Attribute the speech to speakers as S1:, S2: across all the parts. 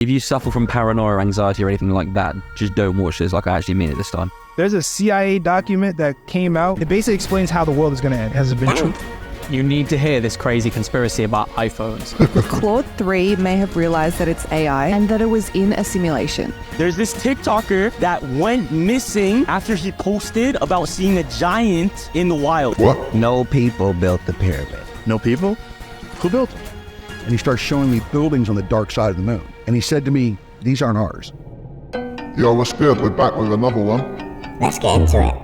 S1: If you suffer from paranoia or anxiety or anything like that, just don't watch this. Like, I actually mean it this time.
S2: There's a CIA document that came out. It basically explains how the world is going to end. Has it been true?
S3: You need to hear this crazy conspiracy about iPhones.
S4: Claude 3 may have realized that it's AI and that it was in a simulation.
S5: There's this TikToker that went missing after he posted about seeing a giant in the wild.
S6: What?
S7: No people built the pyramid.
S6: No people? Who built it? And he starts showing me buildings on the dark side of the moon. And he said to me, these aren't ours.
S8: Yo, what's good? We're back with another one.
S7: Let's get into it.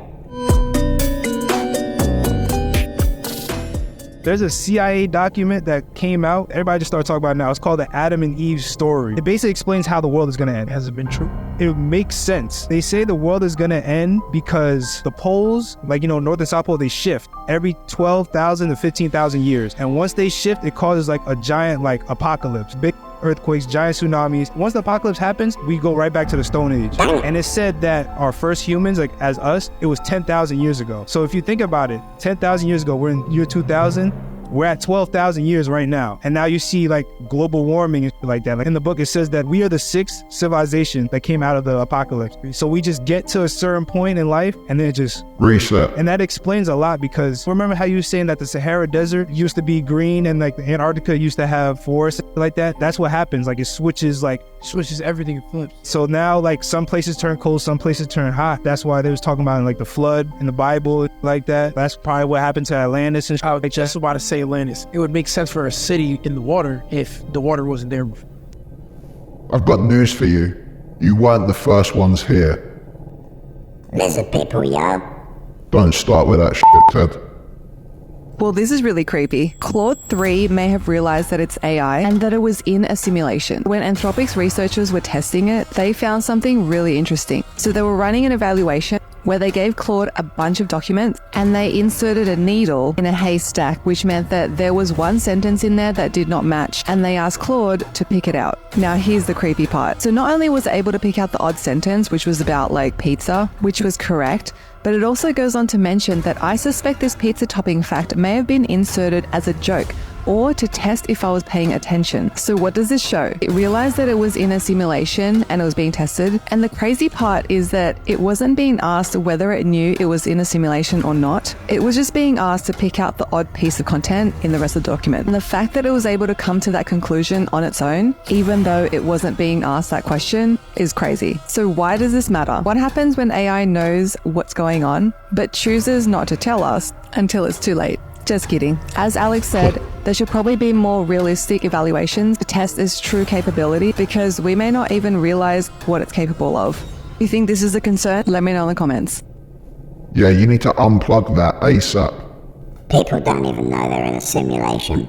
S2: There's a CIA document that came out. Everybody just started talking about it now. It's called the Adam and Eve story. It basically explains how the world is going to end. Has it been true? It makes sense. They say the world is going to end because the poles, like, North and South Pole, they shift every 12,000 to 15,000 years. And once they shift, it causes like a giant apocalypse. Big earthquakes, giant tsunamis. Once the apocalypse happens, we go right back to the Stone Age. And it said that our first humans, like as us, it was 10,000 years ago. So if you think about it, 10,000 years ago, we're in year 2000. We're at 12,000 years right now. And now you see global warming and shit like that. In the book, it says that we are the sixth civilization that came out of the apocalypse. So we just get to a certain point in life and then it just
S8: reset.
S2: And that explains a lot because remember how you were saying that the Sahara Desert used to be green and the Antarctica used to have forests like that? That's what happens. It switches everything, it flips. So now some places turn cold, some places turn hot. That's why they was talking about the flood in the Bible like that. That's probably what happened to Atlantis and shit.
S3: I was just about to say Atlantis. It would make sense for a city in the water if the water wasn't there.
S8: I've got news for you. You weren't the first ones here.
S7: Lizard people, yo.
S8: Don't start with that shit, Ted.
S4: Well, this is really creepy. Claude 3 may have realized that it's AI and that it was in a simulation. When Anthropic's researchers were testing it, they found something really interesting. So they were running an evaluation where they gave Claude a bunch of documents and they inserted a needle in a haystack, which meant that there was one sentence in there that did not match, and they asked Claude to pick it out. Now here's the creepy part. So not only was it able to pick out the odd sentence, which was about pizza, which was correct, but it also goes on to mention that I suspect this pizza topping fact may have been inserted as a joke or to test if I was paying attention. So what does this show? It realized that it was in a simulation and it was being tested. And the crazy part is that it wasn't being asked whether it knew it was in a simulation or not. It was just being asked to pick out the odd piece of content in the rest of the document. And the fact that it was able to come to that conclusion on its own, even though it wasn't being asked that question, is crazy. So why does this matter? What happens when AI knows what's going on, but chooses not to tell us until it's too late? Just kidding. As Alex said, there should probably be more realistic evaluations to test its true capability because we may not even realize what it's capable of. You think this is a concern? Let me know in the comments.
S8: Yeah, you need to unplug that ASAP.
S7: People don't even know they're in a simulation.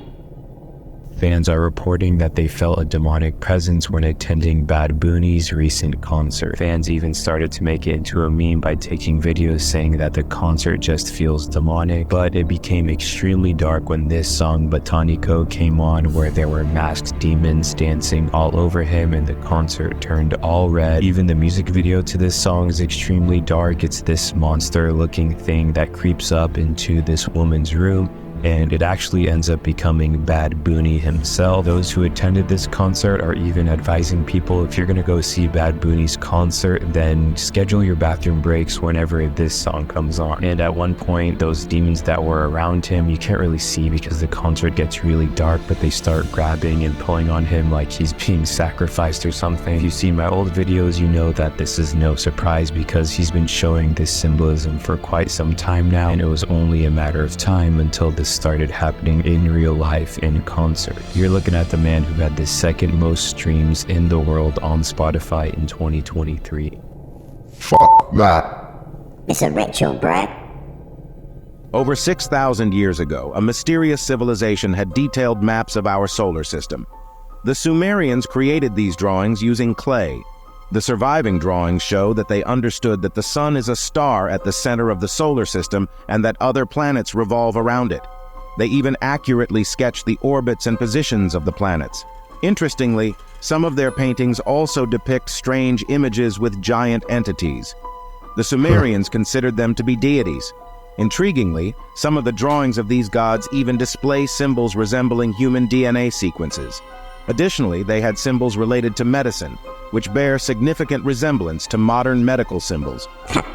S9: Fans are reporting that they felt a demonic presence when attending Bad Bunny's recent concert. Fans even started to make it into a meme by taking videos saying that the concert just feels demonic, but it became extremely dark when this song Botanico came on, where there were masked demons dancing all over him and the concert turned all red. Even the music video to this song is extremely dark. It's this monster looking thing that creeps up into this woman's room, and it actually ends up becoming Bad Bunny himself. Those who attended this concert are even advising people, if you're gonna go see Bad Bunny's concert, then schedule your bathroom breaks whenever this song comes on. And at one point, those demons that were around him, you can't really see because the concert gets really dark, but they start grabbing and pulling on him like he's being sacrificed or something. If you see my old videos, you know that this is no surprise because he's been showing this symbolism for quite some time now, and it was only a matter of time until this started happening in real life in concert. You're looking at the man who had the second most streams in the world on Spotify in 2023.
S8: Fuck that.
S7: It's a ritual, bro.
S10: Over 6,000 years ago, a mysterious civilization had detailed maps of our solar system. The Sumerians created these drawings using clay. The surviving drawings show that they understood that the sun is a star at the center of the solar system and that other planets revolve around it. They even accurately sketched the orbits and positions of the planets. Interestingly, some of their paintings also depict strange images with giant entities. The Sumerians considered them to be deities. Intriguingly, some of the drawings of these gods even display symbols resembling human DNA sequences. Additionally, they had symbols related to medicine, which bear significant resemblance to modern medical symbols.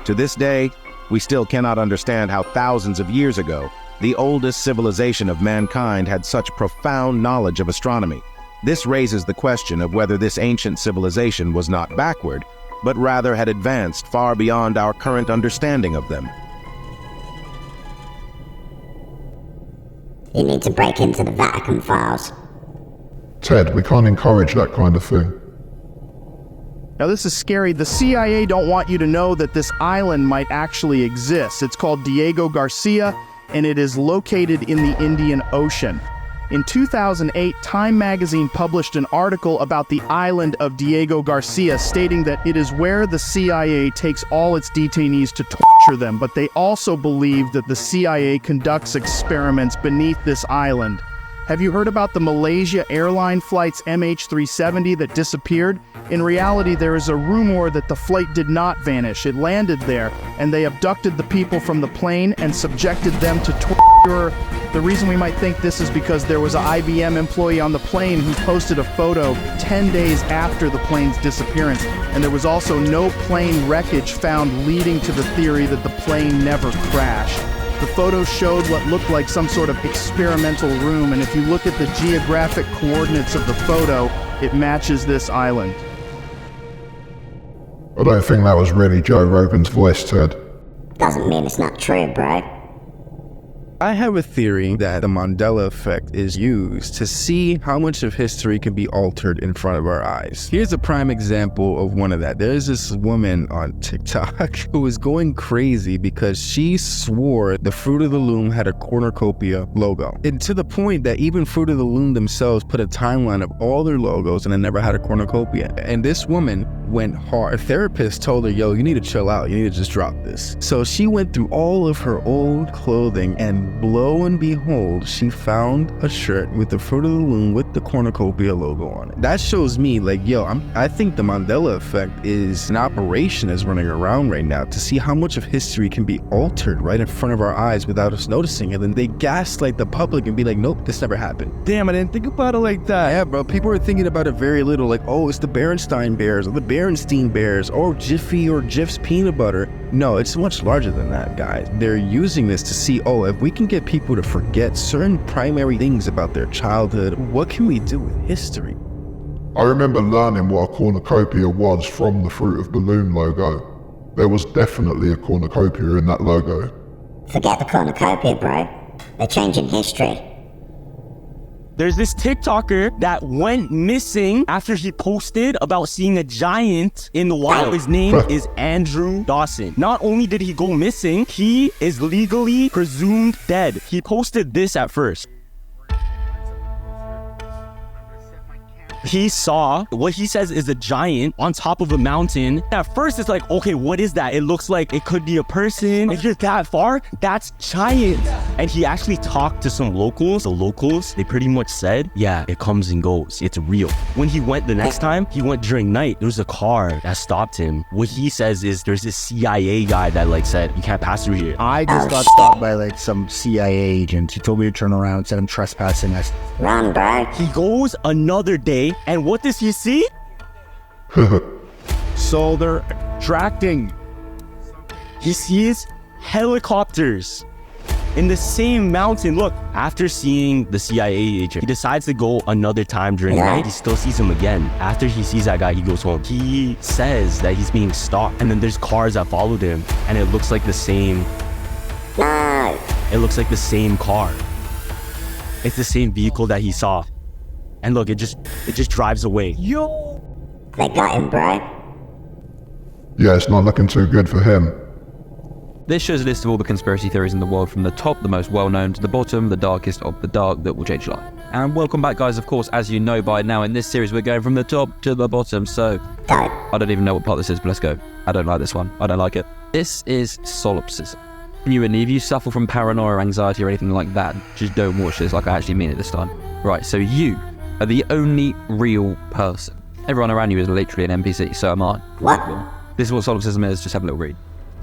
S10: To this day, we still cannot understand how thousands of years ago, the oldest civilization of mankind had such profound knowledge of astronomy. This raises the question of whether this ancient civilization was not backward, but rather had advanced far beyond our current understanding of them.
S7: You need to break into the Vatican files.
S8: Ted, we can't encourage that kind of thing.
S11: Now this is scary. The CIA don't want you to know that this island might actually exist. It's called Diego Garcia, and it is located in the Indian Ocean. In 2008, Time magazine published an article about the island of Diego Garcia, stating that it is where the CIA takes all its detainees to torture them, but they also believe that the CIA conducts experiments beneath this island. Have you heard about the Malaysia airline flight's MH370 that disappeared? In reality, there is a rumor that the flight did not vanish. It landed there, and they abducted the people from the plane and subjected them to torture. The reason we might think this is because there was an IBM employee on the plane who posted a photo 10 days after the plane's disappearance, and there was also no plane wreckage found, leading to the theory that the plane never crashed. The photo showed what looked like some sort of experimental room, and if you look at the geographic coordinates of the photo, it matches this island.
S8: I don't think that was really Joe Rogan's voice, Ted.
S7: Doesn't mean it's not true, bro.
S12: I have a theory that the Mandela effect is used to see how much of history can be altered in front of our eyes. Here's a prime example of one of that. There's this woman on TikTok who is going crazy because she swore the Fruit of the Loom had a cornucopia logo. And to the point that even Fruit of the Loom themselves put a timeline of all their logos and it never had a cornucopia. And this woman went hard. A therapist told her, yo, you need to chill out. You need to just drop this. So she went through all of her old clothing, and lo and behold, she found a shirt with the Fruit of the Loom with the cornucopia logo on it. That shows me like, yo, I think the Mandela effect is an operation that's running around right now to see how much of history can be altered right in front of our eyes without us noticing it. And they gaslight the public and be like, nope, this never happened. Damn, I didn't think about it like that. Yeah, bro, people are thinking about it very little, like, oh, it's the Berenstain Bears or the Berenstein Bears or Jiffy or Jif's peanut butter. No, it's much larger than that, guys. They're using this to see, oh, if we can get people to forget certain primary things about their childhood, what can we do with history?
S8: I remember learning what a cornucopia was from the Fruit of the Loom logo. There was definitely a cornucopia in that logo.
S7: Forget the cornucopia, bro. They're changing history.
S5: There's this TikToker that went missing after he posted about seeing a giant in the wild. His name is Andrew Dawson. Not only did he go missing, he is legally presumed dead. He posted this at first. He saw what he says is a giant on top of a mountain. At first, it's like, okay, what is that? It looks like it could be a person. If you're that far, that's giant. And he actually talked to some locals. The locals, they pretty much said, yeah, it comes and goes. It's real. When he went the next time, he went during night. There was a car that stopped him. What he says is there's this CIA guy that like said, you can't pass through here.
S13: I just got stopped by like some CIA agent. He told me to turn around, said I'm trespassing.
S7: Run, bro.
S5: He goes another day, and what does he see?
S11: So they're attracting.
S5: He sees helicopters in the same mountain. Look, after seeing the CIA agent, he decides to go another time during the night. He still sees him again. After he sees that guy, he goes home. He says that he's being stalked, and then there's cars that followed him, and it looks like the same.
S7: No.
S5: It looks like the same car. It's the same vehicle that he saw. And look, it just drives away.
S7: Yo! They got him, bro.
S8: Yeah, it's not looking too good for him.
S1: This shows a list of all the conspiracy theories in the world, from the top, the most well-known, to the bottom, the darkest of the dark, that will change your life. And welcome back, guys. Of course, as you know by now, in this series, we're going from the top to the bottom, so I don't even know what part this is, but let's go. I don't like this one. I don't like it. This is solipsism. Genuinely, if you suffer from paranoia, anxiety, or anything like that, just don't watch this. Like, I actually mean it this time. Right, so you are the only real person. Everyone around you is literally an NPC, so am I.
S7: What?
S1: This is what solipsism is, just have a little read.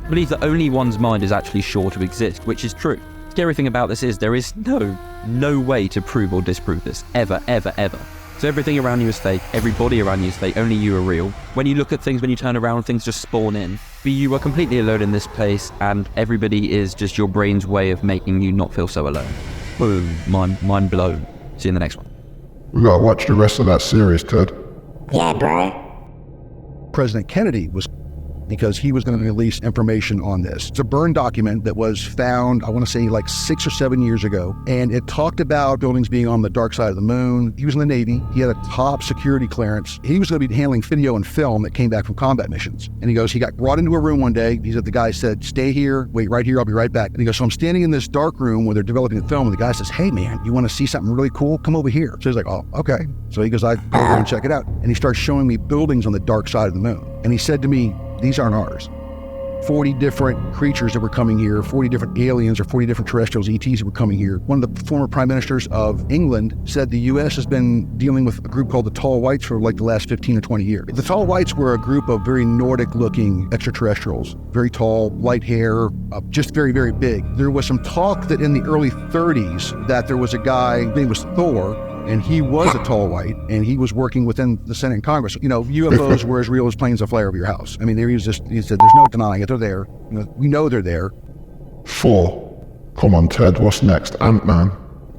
S1: I believe that only one's mind is actually sure to exist, which is true. The scary thing about this is there is no way to prove or disprove this. Ever, ever, ever. So everything around you is fake, everybody around you is fake, only you are real. When you look at things, when you turn around, things just spawn in. But you are completely alone in this place, and everybody is just your brain's way of making you not feel so alone. Boom. Mind blown. See you in the next one.
S8: We gotta watch the rest of that series, Ted.
S7: Yeah, bro.
S6: President Kennedy was because he was going to release information on this. It's a burned document that was found, I want to say like 6 or 7 years ago, and it talked about buildings being on the dark side of the moon. He was in the Navy. He had a top security clearance. He was going to be handling video and film that came back from combat missions. And he goes, he got brought into a room one day. He said, the guy said, stay here, wait right here, I'll be right back. And he goes, so I'm standing in this dark room where they're developing the film, and the guy says, hey man, you want to see something really cool? Come over here. So he's like, oh, okay. So he goes, I go over and check it out. And he starts showing me buildings on the dark side of the moon. And he said to me, these aren't ours. 40 different creatures that were coming here, 40 different aliens or 40 different terrestrials, ETs that were coming here. One of the former prime ministers of England said the US has been dealing with a group called the Tall Whites for like the last 15 or 20 years. The Tall Whites were a group of very Nordic looking extraterrestrials, very tall, light hair, just very, very big. There was some talk that in the early 30s that there was a guy, his name was Thor, and he was a tall white, and he was working within the Senate and Congress. You know, UFOs were as real as planes that fly over your house. I mean, he said, there's no denying it, they're there. You know, we know they're there.
S8: 4. Come on, Ted, what's next? Ant-Man.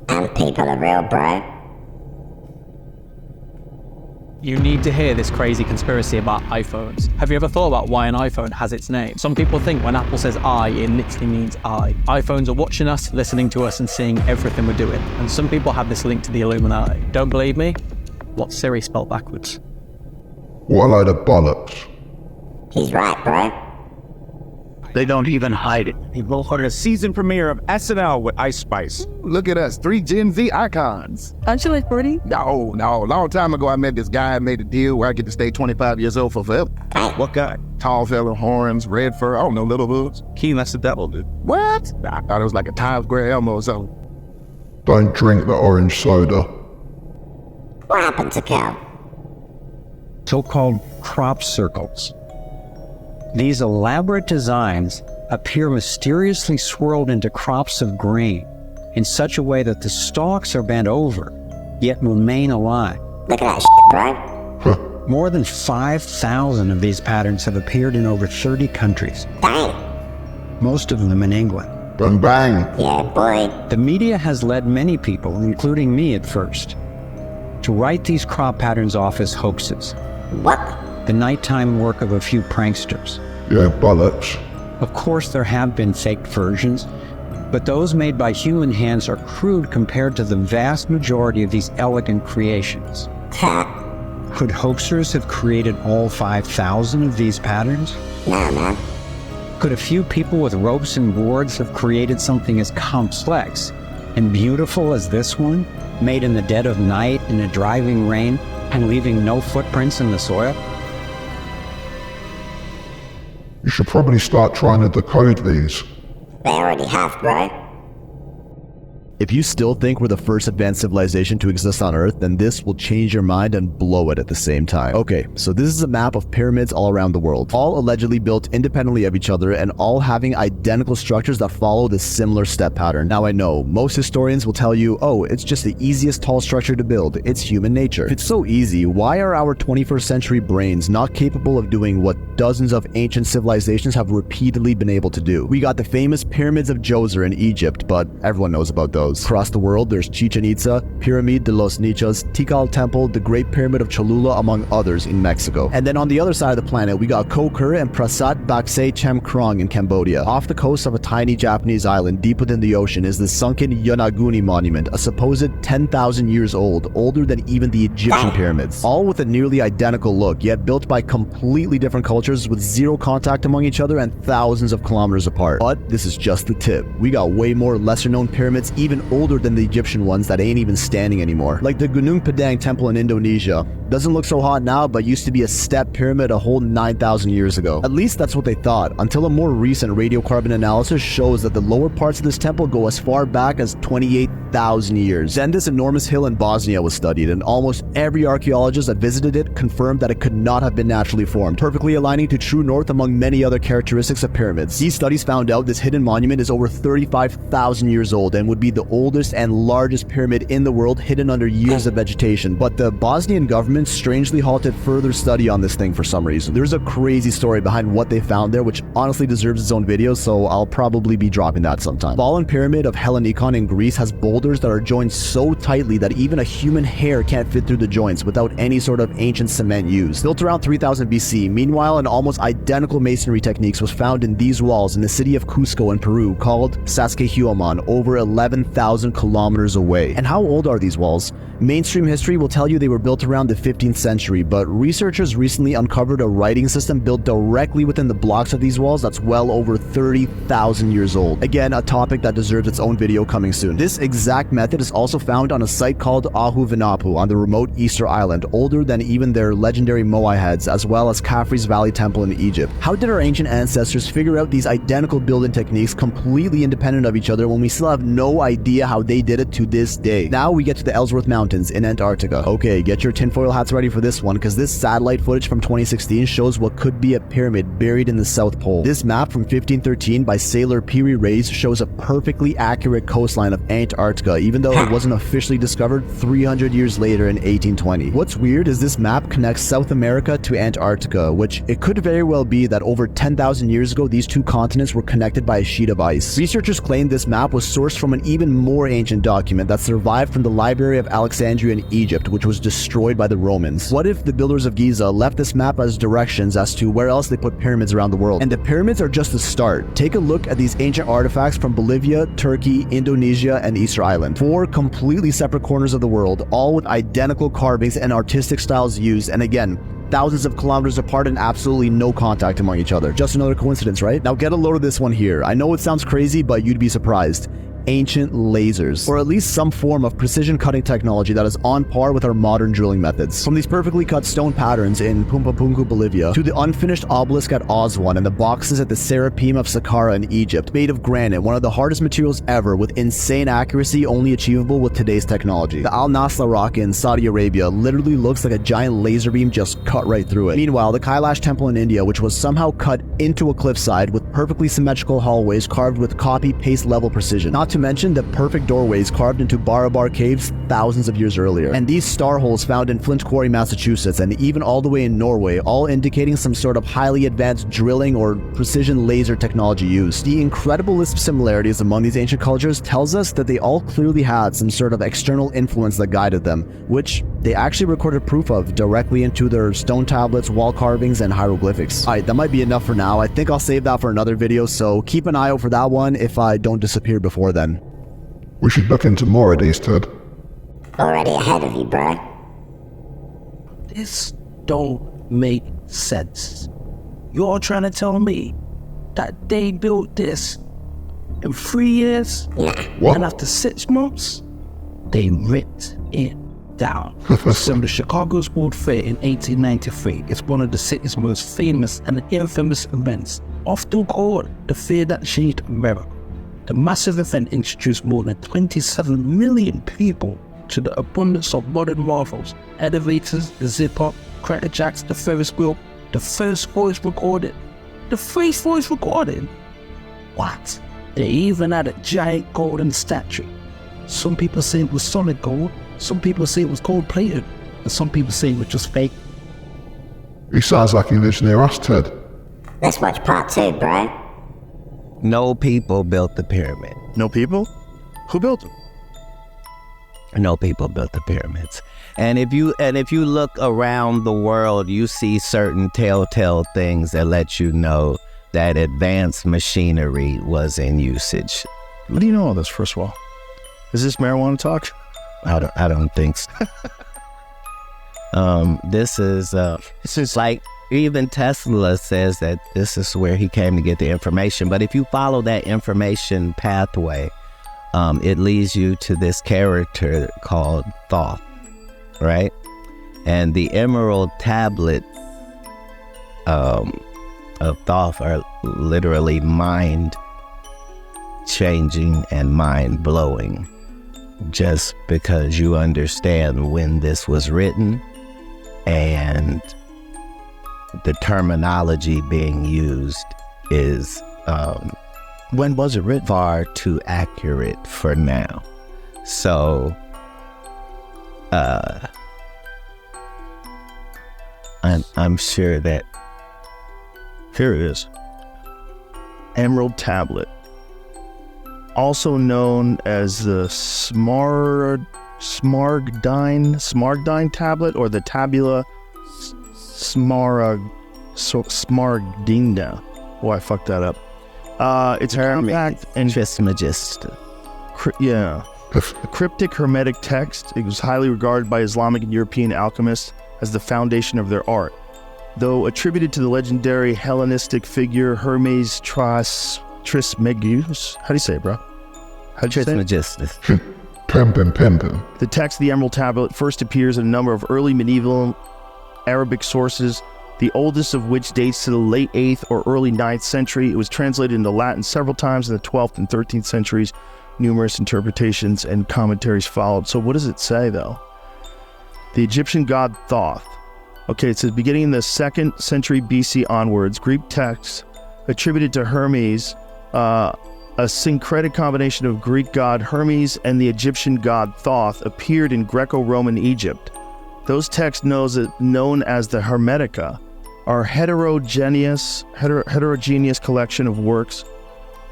S7: Ant people are real, bro.
S14: You need to hear this crazy conspiracy about iPhones. Have you ever thought about why an iPhone has its name? Some people think when Apple says I, it literally means I. iPhones are watching us, listening to us, and seeing everything we're doing. And some people have this link to the Illuminati. Don't believe me? What's Siri spelled backwards?
S8: What a load of bollocks.
S7: He's right, bro.
S15: They don't even hide it. People for the season premiere of SNL with Ice Spice. Look at us, 3 Gen Z icons.
S4: Aren't you like 40?
S15: No. Long time ago, I met this guy and made a deal where I get to stay 25 years old for forever. What guy? Tall fella, horns, red fur, I don't know, little hoods. Keen, that's the devil, dude. What? I thought it was like a Times Square Elmo or something.
S8: Don't drink the orange soda.
S7: What happened to Cal?
S16: So-called crop circles. These elaborate designs appear mysteriously swirled into crops of grain in such a way that the stalks are bent over, yet remain alive.
S7: Look at that shit, bro.
S16: More than 5,000 of these patterns have appeared in over 30 countries.
S7: Dang.
S16: Most of them in England.
S8: Bang bang.
S7: Yeah, boy.
S16: The media has led many people, including me at first, to write these crop patterns off as hoaxes.
S7: What?
S16: The nighttime work of a few pranksters.
S8: Yeah, bollocks.
S16: Of course, there have been faked versions, but those made by human hands are crude compared to the vast majority of these elegant creations. Could hoaxers have created all 5,000 of these patterns?
S7: No, man.
S16: Could a few people with ropes and boards have created something as complex and beautiful as this one, made in the dead of night in a driving rain and leaving no footprints in the soil?
S8: You should probably start trying to decode these.
S7: They already have, bro.
S17: If you still think we're the first advanced civilization to exist on Earth, then this will change your mind and blow it at the same time. Okay, so this is a map of pyramids all around the world, all allegedly built independently of each other and all having identical structures that follow this similar step pattern. Now I know, most historians will tell you, oh, it's just the easiest tall structure to build. It's human nature. If it's so easy, why are our 21st century brains not capable of doing what dozens of ancient civilizations have repeatedly been able to do? We got the famous pyramids of Djoser in Egypt, but everyone knows about those. Across the world, there's Chichen Itza, Pyramid de los Nichas, Tikal Temple, the Great Pyramid of Cholula, among others in Mexico. And then on the other side of the planet, we got Ko Ker and Prasat Baksay Chem Krong in Cambodia. Off the coast of a tiny Japanese island deep within the ocean is the sunken Yonaguni monument, a supposed 10,000 years old, older than even the Egyptian pyramids. All with a nearly identical look, yet built by completely different cultures with zero contact among each other and thousands of kilometers apart. But this is just the tip. We got way more lesser known pyramids, even older than the Egyptian ones that ain't even standing anymore. Like the Gunung Padang temple in Indonesia. Doesn't look so hot now, but used to be a step pyramid a whole 9,000 years ago. At least that's what they thought, until a more recent radiocarbon analysis shows that the lower parts of this temple go as far back as 28,000 years. Then this enormous hill in Bosnia was studied, and almost every archaeologist that visited it confirmed that it could not have been naturally formed, perfectly aligning to true north among many other characteristics of pyramids. These studies found out this hidden monument is over 35,000 years old and would be the oldest and largest pyramid in the world hidden under years of vegetation. But the Bosnian government strangely halted further study on this thing for some reason. There's a crazy story behind what they found there, which honestly deserves its own video, so I'll probably be dropping that sometime. The Fallen Pyramid of Hellinikon in Greece has boulders that are joined so tightly that even a human hair can't fit through the joints without any sort of ancient cement used. Built around 3000 BC, meanwhile, an almost identical masonry techniques was found in these walls in the city of Cusco in Peru, called Saskhehuaman, over 11,000 kilometers away. And how old are these walls? Mainstream history will tell you they were built around the 15th century, but researchers recently uncovered a writing system built directly within the blocks of these walls that's well over 30,000 years old. Again, a topic that deserves its own video coming soon. This exact method is also found on a site called Ahu'vinapu on the remote Easter Island, older than even their legendary Moai heads, as well as Khafre's Valley Temple in Egypt. How did our ancient ancestors figure out these identical building techniques completely independent of each other when we still have no idea how they did it to this day? Now we get to the Ellsworth Mountains in Antarctica. Okay, get your tinfoil hats ready for this one, because this satellite footage from 2016 shows what could be a pyramid buried in the South Pole. This map from 1513 by sailor Piri Reis shows a perfectly accurate coastline of Antarctica, even though it wasn't officially discovered 300 years later in 1820. What's weird is this map connects South America to Antarctica, which it could very well be that over 10,000 years ago these two continents were connected by a sheet of ice. Researchers claim this map was sourced from an even more ancient document that survived from the Library of Alexandria in Egypt, which was destroyed by the Romans. What if the builders of Giza left this map as directions as to where else they put pyramids around the world? And the pyramids are just the start. Take a look at these ancient artifacts from Bolivia, Turkey, Indonesia, and Easter Island. 4 completely separate corners of the world, all with identical carvings and artistic styles used, and again, thousands of kilometers apart and absolutely no contact among each other. Just another coincidence, right? Now get a load of this one here. I know it sounds crazy, but you'd be surprised. Ancient lasers, or at least some form of precision cutting technology that is on par with our modern drilling methods. From these perfectly cut stone patterns in Pumapunku, Bolivia, to the unfinished obelisk at Aswan and the boxes at the Serapeum of Saqqara in Egypt, made of granite, one of the hardest materials ever, with insane accuracy only achievable with today's technology. The Al Nasla rock in Saudi Arabia literally looks like a giant laser beam just cut right through it. Meanwhile, the Kailash temple in India, which was somehow cut into a cliffside with perfectly symmetrical hallways carved with copy-paste level precision. Not to mention the perfect doorways carved into Barabar caves thousands of years earlier. And these star holes found in Flint Quarry, Massachusetts, and even all the way in Norway, all indicating some sort of highly advanced drilling or precision laser technology used. The incredible list of similarities among these ancient cultures tells us that they all clearly had some sort of external influence that guided them, which they actually recorded proof of directly into their stone tablets, wall carvings, and hieroglyphics. Alright, that might be enough for now. I think I'll save that for another video, so keep an eye out for that one if I don't disappear before then.
S8: We should look into more of these, Ted.
S7: Already ahead of you, bro.
S18: This don't make sense. You're trying to tell me that they built this in 3 years?
S8: What?
S18: And after 6 months, they ripped it down. So the Chicago's World Fair in 1893 is one of the city's most famous and infamous events, often called the fair that changed America. The massive event introduced more than 27 million people to the abundance of modern marvels: elevators, the zipper, cracker jacks, the Ferris wheel, the first voice recorded. The first voice recorded? What? They even had a giant golden statue. Some people say it was solid gold, some people say it was gold-plated, and some people say it was just fake.
S8: He sounds like he lives near us, Ted.
S7: Let's watch part 2, bro.
S10: No people built the pyramid.
S11: No people? Who built them?
S10: No people built the pyramids. And if you look around the world, you see certain telltale things that let you know that advanced machinery was in usage.
S11: What do you know all this, first of all? Is this marijuana talk?
S10: I don't think so. This is like, even Tesla says that this is where he came to get the information. But if you follow that information pathway, it leads you to this character called Thoth, right? And the emerald tablets of Thoth are literally mind-changing and mind-blowing, just because you understand when this was written and the terminology being used is
S11: when was it written?
S10: Far too accurate for now. So, I'm sure that
S11: here it is. Emerald Tablet, also known as the Smaragdine Tablet, or the Tabula Smaragdina. Oh, I fucked that up. It's compact and
S10: Trismegistus.
S11: Yeah. A cryptic hermetic text. It was highly regarded by Islamic and European alchemists as the foundation of their art. Though attributed to the legendary Hellenistic figure Hermes Trismegistus. How do you say it, bro?
S10: Trismegistus.
S8: Pimpin'.
S11: The text of the Emerald Tablet first appears in a number of early medieval Arabic sources, the oldest of which dates to the late 8th or early 9th century. It was translated into Latin several times in the 12th and 13th centuries. Numerous interpretations and commentaries followed. So what does it say, though? The Egyptian god Thoth. Okay, it says beginning in the 2nd century BC onwards, Greek texts attributed to Hermes, a syncretic combination of Greek god Hermes and the Egyptian god Thoth, appeared in Greco-Roman Egypt. Those texts known as the Hermetica are heterogeneous collection of works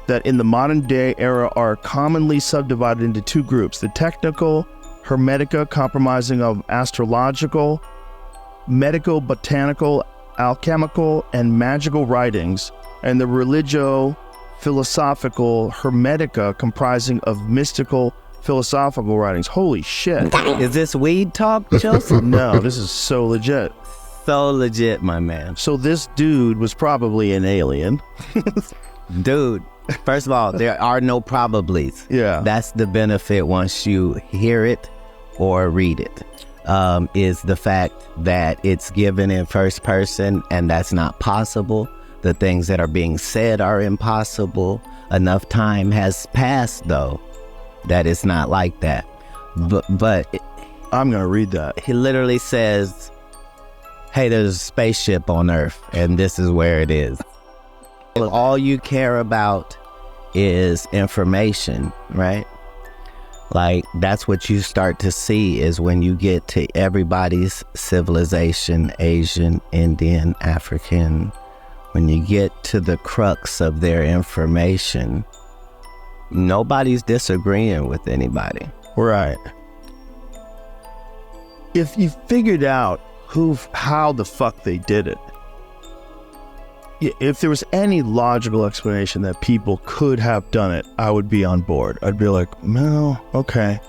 S11: that in the modern day era are commonly subdivided into two groups: the technical Hermetica, comprising of astrological, medico-botanical, alchemical, and magical writings, and the religio-philosophical Hermetica, comprising of mystical, philosophical writings. Holy shit.
S10: Is this weed talk, Joseph?
S11: No, this is so legit.
S10: So legit, my man.
S11: So this dude was probably an alien.
S10: Dude, first of all, there are no probablys.
S11: Yeah.
S10: That's the benefit once you hear it or read it, is the fact that it's given in first person, and that's not possible. The things that are being said are impossible. Enough time has passed, though, that it's not like that. But
S11: I'm going to read that.
S10: He literally says, hey, there's a spaceship on Earth, and this is where it is. If all you care about is information, right? Like, that's what you start to see is when you get to everybody's civilization, Asian, Indian, African, when you get to the crux of their information, nobody's disagreeing with anybody.
S11: Right. If you figured out how the fuck they did it, if there was any logical explanation that people could have done it, I would be on board. I'd be like, no, okay.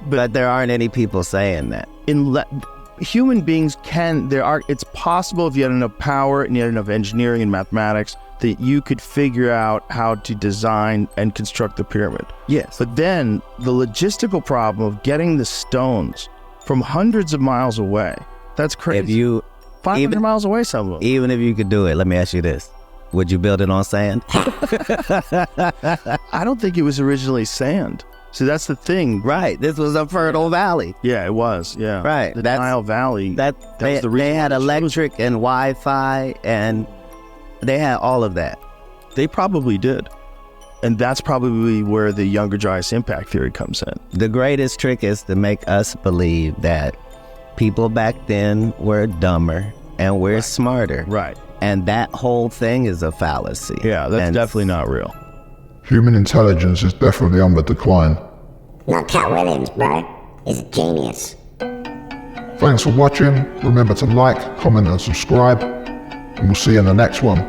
S10: But there aren't any people saying that.
S11: Human beings it's possible if you had enough power and you had enough engineering and mathematics that you could figure out how to design and construct the pyramid.
S10: Yes.
S11: But then the logistical problem of getting the stones from hundreds of miles away, that's crazy.
S10: If you
S11: 500 miles away somewhere.
S10: Even if you could do it, let me ask you this. Would you build it on sand?
S11: I don't think it was originally sand. See, that's the thing.
S10: Right. This was a fertile valley.
S11: Yeah, it was. Yeah.
S10: Right.
S11: The Nile Valley.
S10: That was the reason. They had electric and Wi-Fi, and they had all of that.
S11: They probably did. And that's probably where the Younger Dryas impact theory comes in.
S10: The greatest trick is to make us believe that people back then were dumber and we're smarter.
S11: Right.
S10: And that whole thing is a fallacy.
S11: Yeah, that's definitely not real.
S8: Human intelligence is definitely on the decline.
S7: Not Cat Williams, bro. He's a genius.
S8: Thanks for watching. Remember to like, comment and subscribe. And we'll see you in the next one.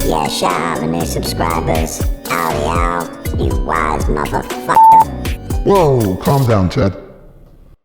S7: Yeah, shout out the new subscribers. Owie ow, you wise motherfucker.
S8: Whoa, calm down, Ted.